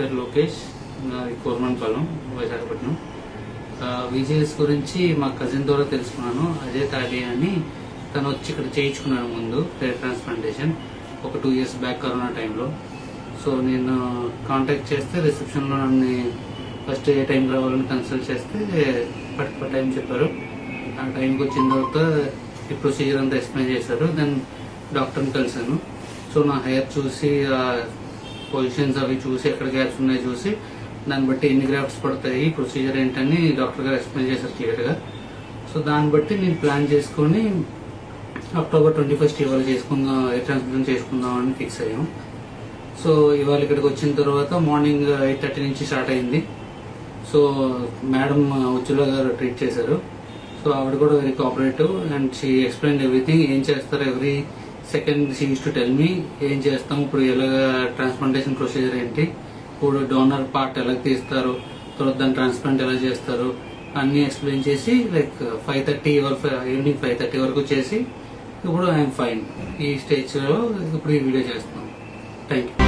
పేరు లోకేష్, నాది కోర్మన్పాలెం, విశాఖపట్నం. విజేఎస్ గురించి మా కజిన్ ద్వారా తెలుసుకున్నాను. అజయ్ తాడియా అని తను వచ్చి ఇక్కడ చేయించుకున్నాను ముందు హెయిర్ ట్రాన్స్ప్లాంటేషన్ ఒక 2 years బ్యాక్ కరోనా టైంలో. సో నేను కాంటాక్ట్ చేస్తే రిసెప్షన్లో నన్ను ఫస్ట్ ఏ టైంకి రావాలని కన్సల్ట్ చేస్తే పర్టికులర్ టైం చెప్పారు. ఆ టైంకి వచ్చిన తర్వాత ఈ ప్రొసీజర్ అంతా ఎక్స్ప్లెయిన్ చేశారు. దెన్ డాక్టర్ని కలిసాను. సో నా హెయిర్ చూసి పొజిషన్స్ అవి చూసి ఎక్కడ గ్యాప్స్ ఉన్నాయో చూసి దాన్ని బట్టి ఎన్ని గ్రాఫ్ట్స్ పడతాయి, ప్రొసీజర్ ఏంటని డాక్టర్ గారు ఎక్స్ప్లెయిన్ చేశారు క్లియర్గా. సో దాన్ని బట్టి నేను ప్లాన్ చేసుకొని October 21st ఇవాళ చేసుకుందాం, హెయిర్ ట్రాన్స్ప్లాంట్ చేసుకుందాం అని ఫిక్స్ అయ్యాం. సో ఇవాళ ఇక్కడికి వచ్చిన తర్వాత మార్నింగ్ 8:30 నుంచి స్టార్ట్ అయింది. సో మేడం ఉజ్జుల గారు ట్రీట్ చేశారు. సో ఆవిడ కూడా very cooperative and she explain everything. ఏం చేస్తారు every second she use to tell me ఏం చేస్తాం, ఇప్పుడు ఎలాగ ట్రాన్స్ప్లాంటేషన్ ప్రొసీజర్ ఏంటి, ఇప్పుడు డోనర్ పార్ట్ ఎలా తీస్తారు, తర్వాత దాని ట్రాన్స్ప్లాంట్ ఎలా చేస్తారు అన్ని ఎక్స్ప్లెయిన్ చేసి లైక్ 5:30 ఈవినింగ్ 5:30 వరకు చేసి ఇప్పుడు ఐఎమ్ ఫైన్. ఈ స్టేజ్లో ఇప్పుడు ఈ వీడియో చేస్తున్నాం. Thank you.